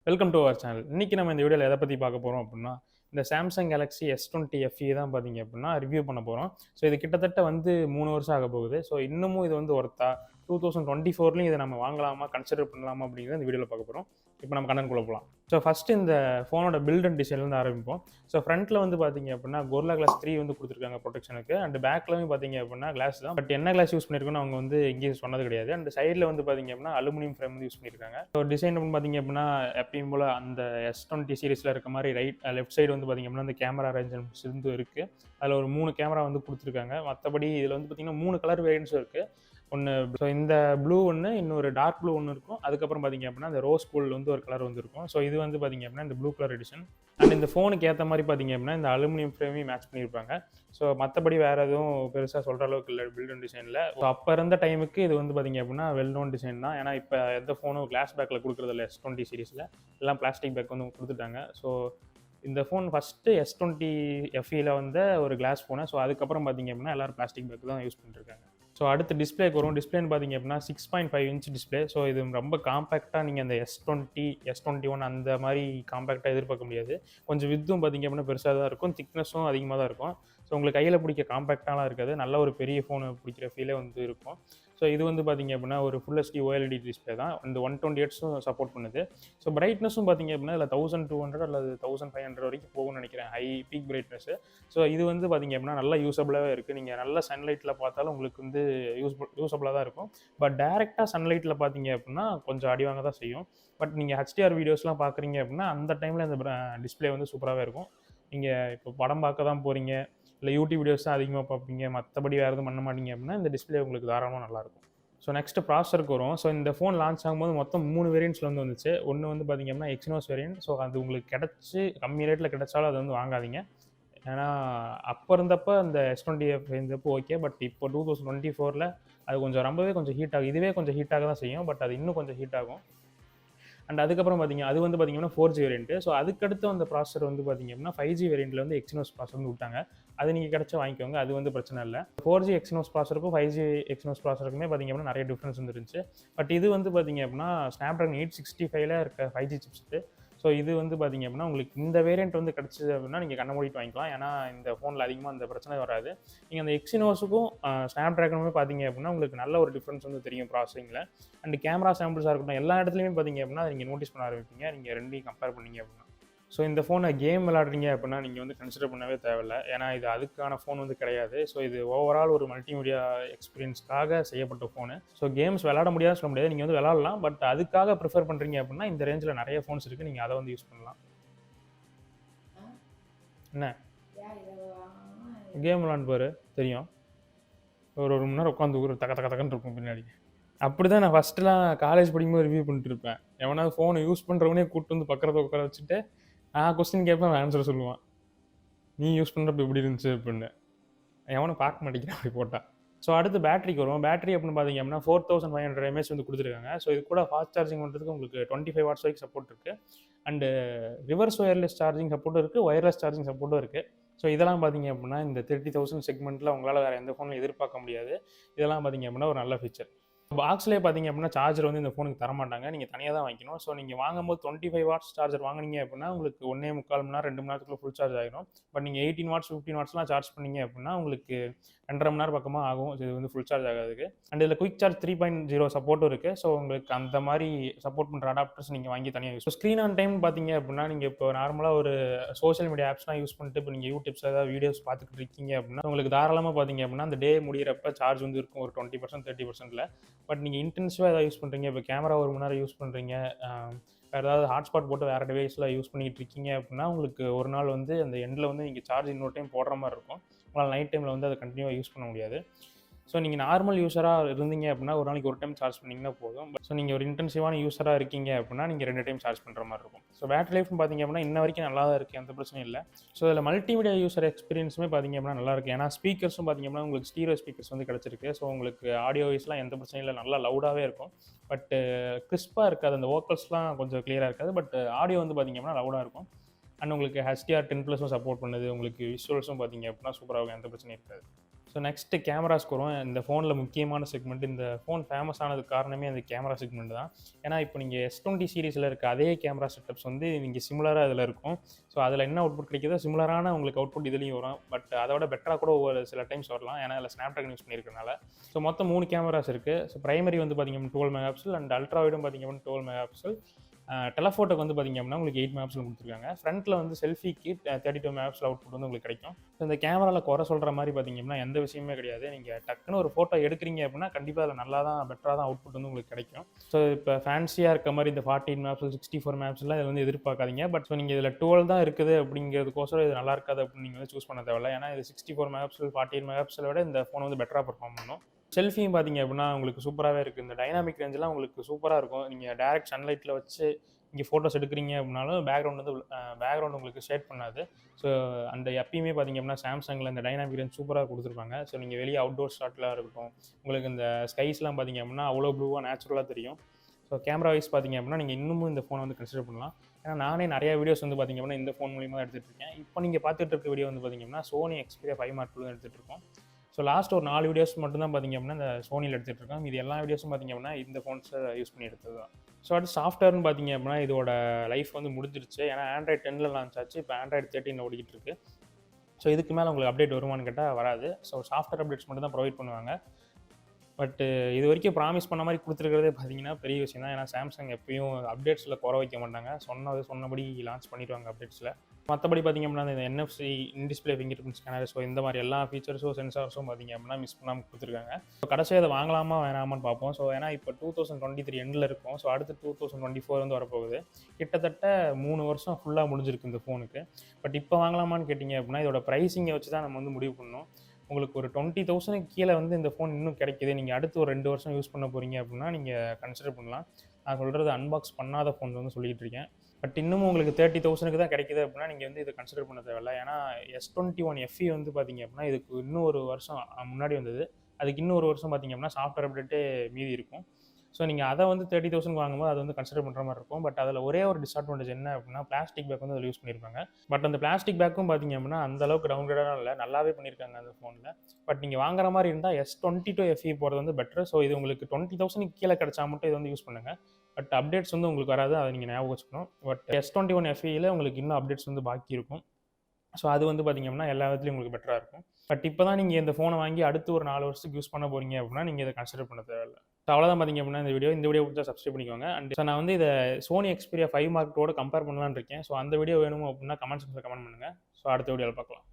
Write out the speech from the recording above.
Welcome to our channel. இன்னைக்கு நம்ம இந்த வீடியோவில் எதை பற்றி பார்க்க போகிறோம் அப்படின்னா, இந்த சாம்சங் கேலக்ஸி S20 FE தான் பார்த்தீங்க அப்படின்னா ரிவ்யூ பண்ண போகிறோம். ஸோ இது கிட்டத்தட்ட 3 வருஷம் ஆக போகுது. ஸோ இன்னமும் இது ஒர்த்தா 2024லையும் இதை நம்ம வாங்கலாமா, கன்சிடர் பண்ணலாமா அப்படிங்கிறத இந்த வீடியோவில் பார்க்க போகிறோம். இப்போ நம்ம கண்டென்ட்குள்ளே போகலாம். ஸோ ஃபஸ்ட்டு இந்த ஃபோனோட பில்ட் அண்ட் டிசைன்லேருந்து ஆரம்பிப்போம். ஸோ ஃப்ரண்ட்டில் பார்த்தீங்க அப்படின்னா Gorilla Glass 3 கொடுத்துருக்காங்க ப்ரொடெக்ஷனுக்கு. அண்ட் பேக்லையும் பார்த்தீங்க அப்படின்னா கிளாஸ் தான். பட் என்ன கிளாஸ் யூஸ் பண்ணியிருக்கோன்னு அவங்க எங்கேயும் சொன்னது கிடையாது. அண்ட் சைடில் பார்த்தீங்க அப்படின்னா அலுமினியம் ஃப்ரேம் யூஸ் பண்ணியிருக்காங்க. ஸோ டிசைன் பார்த்தீங்க அப்படின்னா எப்பயும் போல் அந்த S20 சீரிஸில் இருக்க மாதிரி லெஃப்ட் சைடு பார்த்தீங்க அப்படின்னா அந்த கேமரா அரேஞ்ச்மெண்ட்ஸ் இருக்குது. அதில் ஒரு 3 கேமரா கொடுத்துருக்காங்க. மற்றபடி இதில் பார்த்தீங்கன்னா 3 கலர் வேரியன்ட்ஸும் இருக்குது. ஒன்று ஸோ இந்த ப்ளூ ஒன்று, இன்னொரு டார்க் ப்ளூ ஒன்று இருக்கும். அதுக்கப்புறம் பார்த்தீங்க அப்படின்னா இந்த ரோஸ் கோல்டு ஒரு கலர் இருக்கும். ஸோ இது பார்த்தீங்க அப்படின்னா இந்த ப்ளூ கலர் எடிஷன். அண்ட் இந்த ஃபோனுக்கு ஏற்ற மாதிரி பார்த்தீங்க அப்படின்னா இந்த அலுமினியம் ஃப்ரேமையும் மேட்ச் பண்ணியிருப்பாங்க. ஸோ மற்றபடி வேறு எதுவும் பெருசாக சொல்கிற அளவுக்கு இல்லை பில்ட் அண்ட் டிசைனில். ஸோ அப்போ இருந்த டைமுக்கு இது பார்த்தீங்க அப்படின்னா வெல் நோன் டிசைன் தான். ஏன்னா இப்போ எந்த ஃபோனும் கிளாஸ் பேக்கில் கொடுக்குறதில்ல. S20 சீரிஸில் எல்லாம் பிளாஸ்டிக் பேக் கொடுத்துட்டாங்க. ஸோ இந்த ஃபோன் ஃபஸ்ட்டு S20 FEயில் ஒரு கிளாஸ் ஃபோனு. ஸோ அதுக்கப்புறம் பார்த்தீங்க அப்படின்னா எல்லோரும் பிளாஸ்டிக் பேக் தான் யூஸ் பண்ணிட்டுருக்காங்க. ஸோ அடுத்து டிஸ்பிளேக்கு வரும். டிஸ்பிளேன்னு பார்த்தீங்க அப்படின்னா 6.5 இன்ச் டிஸ்பிளே. ஸோ இது ரொம்ப காம்பேக்டாக நீங்கள் அந்த S20, S21 அந்த மாதிரி காம்பேக்டாக எதிர்பார்க்க முடியாது. கொஞ்சம் வித்தும் பார்த்தீங்க அப்படின்னா பெருசாக தான் இருக்கும், திக்னஸும் அதிகமாக தான் இருக்கும். ஸோ உங்களுக்கு கையில் பிடிக்க காம்பேக்டாலாம் இருக்காது, நல்ல ஒரு பெரிய ஃபோனை பிடிக்கிற ஃபீலே இருக்கும். ஸோ இது பார்த்தீங்க அப்படின்னா ஒரு ஃபுல் HD OLED டிஸ்பிளே தான். இந்த 120 Hz சப்போர்ட் பண்ணுது. ஸோ பிரைட்னஸும் பார்த்தீங்க அப்படின்னா இதில் 1200 அல்லது 1500 வரைக்கும் போகும்னு நினைக்கிறேன், ஹை பீக் பிரைட்னஸ். ஸோ இது பார்த்தீங்க அப்படின்னா நல்லா யூஸபிளாகவே இருக்குது. நீங்கள் நல்ல சன்லைட்டில் பார்த்தாலும் உங்களுக்கு யூஸபிளாக தான் இருக்கும். பட் டேரெக்டாக சன்லைட்டில் பார்த்தீங்க அப்படின்னா கொஞ்சம் அடிவாங்க தான் செய்யும். பட் நீங்கள் HDR வீடியோஸ்லாம் பார்க்குறீங்க அப்படின்னா அந்த டைமில் இந்த டிஸ்பிளே சூப்பராகவே இருக்கும். நீங்கள் இப்போ படம் பார்க்க தான் போகிறீங்க, இல்லை யூடியூப் வீடியோஸ் தான் அதிகமாக பார்ப்பீங்க, மற்றபடி வேறு எதுவும் பண்ண மாட்டீங்க அப்படின்னா இந்த டிஸ்பிளே உங்களுக்கு தாராளமாக நல்லாயிருக்கும். ஸோ நெக்ஸ்ட்டு ப்ராசருக்கு வரும். ஸோ இந்த ஃபோன் லான்ச் ஆகும்போது மொத்தம் 3 வேரியன்ட்ஸில் வந்துச்சு. ஒன்று பார்த்தீங்க அப்படின்னா எக்ஸினோஸ் வேரியன்ட். ஸோ அது உங்களுக்கு கிடச்சி கம்மி ரேட்டில் கிடச்சாலும் அது வாங்காதீங்க. ஏன்னா அப்போ இருந்தப்போ அந்த S20 FE இருந்தப்போ ஓகே. பட் இப்போ 2024ல் அது கொஞ்சம் ஹீட் ஆகும். இதுவே கொஞ்சம் ஹீட்டாக தான் செய்யும், பட் அது இன்னும் கொஞ்சம் ஹீட் ஆகும். அண்ட் அதுக்கப்புறம் அது பார்த்தீங்கன்னா 4G வேரியன்ட்டு. ஸோ அதுக்கடுத்து அந்த ப்ராசர் பார்த்தீங்க அப்படின்னா 5G வேரியண்ட்டில் எக்ஸினோஸ் ப்ராசர் விட்டாங்க. அது நீங்கள் கிடச்சா வாங்கிக்கோங்க, அது பிரச்சனை இல்லை. 4G எக்ஸினோஸ் ப்ராசருக்கும் 5G எக்ஸினோஸ் ப்ராசருக்குமே பார்த்தீங்க அப்படின்னா நிறைய டிஃப்ரென்ஸ் இருந்துச்சு. பட் இது பார்த்தீங்க அப்படின்னா Snapdragon 865ல் இருக்க 5G சிப்ஸு. ஸோ இது பார்த்தீங்க அப்படின்னா உங்களுக்கு இந்த வேரியண்ட் கிடச்சிது அப்படின்னா நீங்கள் கண்ண மூடிட்டு வாங்கிக்கலாம். ஏன்னா இந்த ஃபோனில் அதிகமாக அந்த பிரச்சனை வராது. நீங்கள் அந்த எக்ஸினோஸுக்கும் ஸ்னாப்ட்ராகனுமே பார்த்தீங்க அப்படின்னா உங்களுக்கு நல்ல ஒரு டிஃப்ரென்ஸ் தெரியும் ப்ராசஸிங்கில். அண்ட் கேமரா சாம்பிள்ஸாக இருக்கட்டும், எல்லா இடத்துலையுமே பார்த்தீங்க அப்படின்னா நீங்கள் நோட்டீஸ் பண்ண ஆரம்பிப்பீங்க, நீங்கள் ரெண்டையும் கம்பேர் பண்ணீங்க அப்படின்னா. ஸோ இந்த ஃபோனை கேம் விளாடுறீங்க அப்படின்னா நீங்கள் கன்சிடர் பண்ணவே தேவையில்லை. ஏன்னா இது அதுக்கான ஃபோன் கிடையாது. ஸோ இது ஓவரால் ஒரு மல்டிமீடியா எக்ஸ்பீரியன்ஸ்க்காக செய்யப்பட்ட ஃபோனு. ஸோ கேம்ஸ் விளாட முடியாதுன்னு சொல்ல முடியாது, நீங்கள் விளாடலாம். பட் அதுக்காக ப்ரிஃபர் பண்ணுறீங்க அப்படின்னா இந்த ரேஞ்சில் நிறைய ஃபோன்ஸ் இருக்குது, நீங்கள் அதை யூஸ் பண்ணலாம். என்ன கேம் விளாண்டு பாரு தெரியும். ஒரு மணி நேரம் உட்காந்து ஒரு தக்கன்னு இருக்கும் பின்னாடி. அப்படி தான் நான் ஃபஸ்ட்டுலாம் காலேஜ் படிக்கும்போது ரிவ்யூ பண்ணிட்டு இருப்பேன். எவனாவது ஃபோனை யூஸ் பண்ணுறவனே கூப்பிட்டு பக்கத்தில் உட்கார வச்சுட்டு நான் கொஸ்டின் கேட்பேன், ஆன்சர் சொல்லுவான். நீ யூஸ் பண்ணுறப்ப எப்படி இருந்துச்சு அப்படின்னு. எவனும் பார்க்க மாட்டேங்கிறேன் அப்படி போட்டால். ஸோ அடுத்து பேட்டரிக்கு வரும். பேட்டரி அப்படின்னு பார்த்தீங்க அப்படின்னா 4500 mAh கொடுத்துருக்காங்க. ஸோ இது கூட ஃபாஸ்ட் சார்ஜிங் பண்ணுறதுக்கு உங்களுக்கு 25 watts வரைக்கும் சப்போர்ட் இருக்குது. அண்டு ரிவர்ஸ் ஒயர்லெஸ் சார்ஜிங் சப்போர்ட்டும் இருக்குது, ஒயர்லெஸ் சார்ஜிங் சப்போர்ட்டும் இருக்குது. ஸோ இதெல்லாம் பார்த்தீங்க அப்படின்னா இந்த 30,000 செக்மெண்ட்டில் உங்களால் வேறு எந்த ஃபோனில் எதிர்பார்க்க முடியாது. இதெல்லாம் பார்த்தீங்க அப்படின்னா ஒரு நல்ல ஃபீச்சர். பாக்ஸ்லேயே பார்த்தீங்க அப்படின்னா சார்ஜர் இந்த ஃபோனுக்கு தரமாட்டாங்க, நீங்கள் தனியாக தான் வாங்கிக்கணும். ஸோ நீங்கள் வாங்கும்போது 25 watts சார்ஜர் வாங்கினீங்க அப்படின்னா உங்களுக்கு 1.25 மணி நேரம் 2 மணி நேரத்துக்குள்ள ஃபுல் சார்ஜ் ஆகிடும். பட் நீங்கள் 18 watts 15 wattsலாம் சார்ஜ் பண்ணீங்க அப்படின்னா உங்களுக்கு 2.5 மணி நேரம் பக்கமாக ஆகும். இது ஃபுல் சார்ஜ் ஆகாதுக்கு. அண்ட் இதில் குயிக் சார்ஜ் 3.0 சப்போர்ட்டும் இருக்குது. ஸோ உங்களுக்கு அந்த மாதிரி சப்போர்ட் பண்ணுற அடாப்டர்ஸ் நீங்கள் வாங்கி தனியாக use. So screen on time பார்த்தீங்க அப்படின்னா நீங்கள் இப்போ நார்மலாக ஒரு சோஷியல் மீடியா ஆப்ஸ்லாம் யூஸ் பண்ணிட்டு இப்போ நீங்கள் யூடியூப்ஸ் ஏதாவது வீடியோஸ் பார்த்துட்டு இருக்கீங்க அப்படின்னா உங்களுக்கு தாராளமாக பார்த்தீங்க அப்படின்னா அந்த டே முடிகிறப்ப சார்ஜ் இருக்கும் ஒரு 20% 30%. பட் நீங்கள் இன்டென்சிவாக ஏதாவது யூஸ் பண்ணுறீங்க, இப்போ கேமரா 1 மணி நேரம் யூஸ் பண்ணுறீங்க, வேறு ஏதாவது ஹாட்ஸ்பாட் போட்டு வேறு டிவைஸில் யூஸ் பண்ணிகிட்டு இருக்கீங்க அப்படின்னா உங்களுக்கு ஒரு நாள் அந்த எண்டில் நீங்கள் சார்ஜ் இன்னொரு டைம் போடுற மாதிரி இருக்கும். உங்களால் நைட் டைமில் அதை கண்டினியூவாக யூஸ் பண்ண முடியாது. ஸோ நீங்கள் நார்மல் யூஸராக இருந்தீங்க அப்படின்னா ஒரு நாளைக்கு ஒரு டைம் சார்ஜ் பண்ணிங்கன்னா போதும். ஸோ நீங்கள் ஒரு இன்டென்சிவான யூஸராக இருக்கீங்க அப்படின்னா நீங்கள் 2 டைம் சார்ஜ் பண்ணுற மாதிரி இருக்கும். ஸோ பேட்டரி லைஃப்னு பார்த்தீங்க அப்படின்னா இன்ன வரைக்கும் நல்லா தான் இருக்குது, எந்த பிரச்சனையும் இல்லை. ஸோ இதில் மல்டிமீடியா யூஸர் எக்ஸ்பீரியன்ஸுமே பார்த்தீங்க அப்படின்னா நல்லா இருக்குது. ஏன்னா ஸ்பீக்கர்ஸும் பார்த்தீங்க அப்படின்னா உங்களுக்கு ஸ்டீரியோ ஸ்பீக்கர்ஸ் கிடச்சிருக்கு. ஸோ உங்களுக்கு ஆடியோ வைஸ்லாம் எந்த பிரச்சனையும் இல்லை, நல்லா லவுடாகவே இருக்கும். பட் கிறிஸ்பாக இருக்காது, அந்த வோக்கல்ஸ்லாம் கொஞ்சம் கிளியராக இருக்காது. பட் ஆடியோ பார்த்தீங்க அப்படின்னா லவுடாக இருக்கும். அண்ட் உங்களுக்கு HDR 10+ சப்போர்ட் பண்ணுது. உங்களுக்கு விஷுவல்ஸும் பார்த்தீங்க அப்படின்னா சூப்பராக இருக்கும், எந்த பிரச்சனையும் இருக்காது. ஸோ நெக்ஸ்ட்டு கேமராஸ்க்கு வரும். இந்த ஃபோனில் முக்கியமான செக்மெண்ட், இந்த ஃபோன் ஃபேமஸ் ஆனதுக்கு காரணமே அந்த கேமரா செக்மெண்ட் தான். ஏன்னா இப்போ நீங்கள் S20 சீரிஸில் இருக்க அதே கேமரா செட்டப்ஸ் வந்து நீங்கள் சிமிலராக இதில் இருக்கும். ஸோ அதில் என்ன அவுட்புட் கிடைக்குதோ சிமிலரான உங்களுக்கு அவுட்புட் இதுலேயும் வரும். பட் அதை விட பெட்டராக கூட ஒரு சில டைம்ஸ் வரலாம். ஏன்னா அதில் ஸ்னாப்ட்ராகன் யூஸ் பண்ணியிருக்கனால. ஸோ மொத்தம் 3 கேமராஸ் இருக்குது. ஸோ பிரைமரி வந்து பார்த்தீங்கன்னா 12 மெகா பிக்சல் அண்ட் அல்ட்ரா வைடும் பார்த்தீங்கன்னா 12 மெகா பிக்சல். டெலஃபோட்டோக்கு வந்து பார்த்தீங்க அப்படின்னா உங்களுக்கு 8 மெகா பிக்சல் கொடுத்துருக்காங்க. ஃப்ரண்ட்டில் வந்து செல்ஃபிக்கு 32 மெகா பிக்சல் அவுட்புட் வந்து உங்களுக்கு கிடைக்கும். ஸோ இந்த கேமராவில் குறை சொல்கிற மாதிரி பார்த்தீங்க அப்படின்னா எந்த விஷயமே கிடையாது. நீங்கள் டக்குன்னு ஒரு ஃபோட்டோ எடுக்கிறீங்க அப்படின்னா கண்டிப்பாக அதில் நல்லா தான் பெட்டராக தான் அவுட்புட் வந்து உங்களுக்கு கிடைக்கும். ஸோ இப்போ ஃபேன்சியாக இருக்க மாதிரி இந்த 48 மெகா பிக்சல் 64 மெகா பிக்சல்லாம் இதில் வந்து எதிர்பார்க்காதீங்க. பட் ஸோ நீங்கள் இதில் 12 தான் இருக்குது அப்படிங்கிறதுக்கோசரம் இது நல்லா இருக்காது அப்படின்னு நீங்கள் வந்து சூஸ் பண்ண தேவையில்ல. ஏன்னா இது 64 மெகா பிக்சல் 48 மெகா பிக்சலை விட இந்த ஃபோன் வந்து பெட்டராக பெர்ஃபார்ம் பண்ணும். செல்ஃபியும் பார்த்தீங்க அப்படின்னா உங்களுக்கு சூப்பராகவே இருக்குது. இந்த டைனாமிக் ரேஞ்செலாம் உங்களுக்கு சூப்பராக இருக்கும். நீங்கள் டேரக்ட் சன்லைட்டில் வச்சு இங்கே ஃபோட்டோஸ் எடுக்கிறீங்க அப்படின்னாலும் பேக்ரவுண்ட் உங்களுக்கு ஷேட் பண்ணாது. ஸோ அந்த எப்பயுமே பார்த்தீங்க அப்படின்னா சாம்சங்கில் இந்த டைனாமிக் ரேஞ்ச் சூப்பராக கொடுத்துருப்பாங்க. ஸோ நீங்கள் வெளியே அவுட்டோர் ஷாட்லாம் இருக்கட்டும், உங்களுக்கு இந்த ஸ்கைஸ்லாம் பார்த்தீங்க அப்படின்னா அவ்வளோ ப்ளூவாக நேச்சுரலாக தெரியும். ஸோ கேமரா வைஸ் பார்த்தீங்க அப்படின்னா நீங்கள் இன்னமும் இந்த ஃபோனை வந்து கன்சிடர் பண்ணலாம். ஏன்னா நானே நிறைய வீடியோஸ் வந்து பார்த்தீங்க அப்படின்னா இந்த ஃபோன் மூலியமாக தான் எடுத்துகிட்டு இருக்கேன். இப்போ நீங்கள் பார்த்துட்டு இருக்க வீடியோ வந்து பார்த்தீங்க அப்படின்னா Sony Xperia 5 Mark II தான் எடுத்துகிட்டு இருக்கோம். ஸோ லாஸ்ட் ஒரு 4 வீடியோஸ் மட்டும் தான் பார்த்தீங்க அப்படின்னா இந்த சோனியில் எடுத்துகிட்டு இருக்கோம். இது எல்லா வீடியோஸும் பார்த்தீங்க அப்படின்னா இந்த ஃபோன்ஸை யூஸ் பண்ணி எடுத்தது தான். ஸோ அடுத்து சாஃப்ட்வேர்னு பார்த்தீங்க அப்படின்னா இதோட லைஃப் வந்து முடிஞ்சிருச்சு. ஏன்னா Android 10 லான்ச் ஆச்சு. இப்போ Android 13 ஓடிக்கிட்டு இருக்கு. ஸோ இதுக்கு மேலே உங்களுக்கு அப்டேட் வருமானு கேட்டால் வராது. ஸோ சாஃப்ட்வேர் அப்டேட்ஸ் மட்டும் தான் ப்ரொவைட் பண்ணுவாங்க. பட் இது வரைக்கும் ப்ராமிஸ் பண்ண மாதிரி கொடுத்துருக்கிறதே பார்த்தீங்கன்னா பெரிய விஷயம் தான். ஏன்னா சாம்சங் எப்பயும் அப்டேட்ஸில் குறை வைக்க மாட்டாங்க. சொன்னபடி லான்ச் பண்ணிடுவாங்க அப்டேட்ஸில். மற்றபடி பார்த்தீங்க அப்படின்னா இந்த NFC in-display finger print scanner, so இந்த மாதிரி எல்லா ஃபீச்சர்ஸும் சென்சார்ஸும் பார்த்தீங்க அப்படின்னா மிஸ் பண்ணாமல் கொடுத்துருக்காங்க. ஸோ கடைசியாக அதை வாங்கலாமா வேணாமான்னு பார்ப்போம். ஸோ ஏன்னா இப்போ 2023 எண்டில் இருக்கும். ஸோ அடுத்து 2024 வந்து வரப்போகுது. கிட்டத்தட்ட 3 வருஷம் ஃபுல்லாக முடிஞ்சிருக்கு இந்த ஃபோனுக்கு. பட் இப்போ வாங்கலாமான்னு கேட்டிங்க அப்படின்னா இதோட ப்ரைஸிங்கை வச்சு தான் நம்ம வந்து முடிவு பண்ணணும். உங்களுக்கு ஒரு 20,000 கீழே வந்து இந்த ஃபோன் இன்னும் கிடைக்குது. நீங்கள் அடுத்து ஒரு 2 வருஷம் யூஸ் பண்ண போகிறீங்க அப்படின்னா நீங்கள் கன்சிடர் பண்ணலாம். நான் சொல்கிறது அன்பாக்ஸ் பண்ணாத ஃபோன் வந்து சொல்லிகிட்டு இருக்கேன். பட் இன்னமும் உங்களுக்கு 30,000க்கு தான் கிடைக்குது அப்படின்னா நீங்கள் வந்து இதை கன்சிடர் பண்ண தேவையில்ல. ஏன்னா S21 FE வந்து பார்த்தீங்க அப்படின்னா இதுக்கு இன்னும் ஒரு வருஷம் முன்னாடி வந்தது. அதுக்கு இன்னும் ஒரு வருஷம் பார்த்தீங்க அப்படின்னா சாஃப்ட்வேர் அப்டேட்டே மீதி இருக்கும். ஸோ நீங்கள் அதை வந்து 30,000 வாங்கும்போது அது வந்து கன்சிடர் பண்ணுற மாதிரி இருக்கும். பட் அதில் ஒரே ஒரு டிஸ்அட்வான்டேஜ் என்ன அப்படின்னா பிளாஸ்டிக் பேக் வந்து அதில் யூஸ் பண்ணியிருப்பாங்க. பட் அந்த பிளாஸ்டிக் பேக்கும் பார்த்தீங்க அப்படின்னா அந்த அளவுக்கு டவுன்கிரேடாக இல்லை, நல்லாவே பண்ணியிருக்காங்க அந்த ஃபோனில். பட் நீங்கள் வாங்குற மாதிரி இருந்தால் S22 FE போகிறது வந்து பெட்டர். ஸோ இது உங்களுக்கு 20,000 கீழே கிடச்சா மட்டும் இது வந்து யூஸ் பண்ணுங்கள். பட் அப்டேட்ஸ் வந்து உங்களுக்கு வராது, அதை நீங்கள் ஞாபகம் வச்சுக்கணும். பட் S21 FEயில் உங்களுக்கு இன்னும் அப்டேட்ஸ் வந்து பாக்கி இருக்கும். ஸோ அது வந்து பார்த்தீங்க அப்படின்னா எல்லா விதத்துலையும் உங்களுக்கு பெட்டராக இருக்கும். பட் இப்போ தான் நீங்கள் இந்த ஃபோனை வாங்கி அடுத்து ஒரு 4 வருஷத்துக்கு யூஸ் பண்ண போகிறீங்க அப்படின்னா நீங்கள் இதை கன்சிடர் பண்ண தேவையில்லை. ஸோ அவ்வளோதான் பார்த்தீங்க அப்படின்னா இந்த வீடியோ பிடிச்சா சப்ஸ்கிரைப் பண்ணிக்கோங்க. அண்ட் ஸோ நான் வந்து இதை Sony Xperia 5 Mark II compare பண்ணலான்னு இருக்கேன். ஸோ அந்த வீடியோ வேணும் அப்படின்னா கமெண்ட் செக்ஷனில் கமெண்ட் பண்ணுங்கள். ஸோ அடுத்த வீடியோவில் பார்க்கலாம்.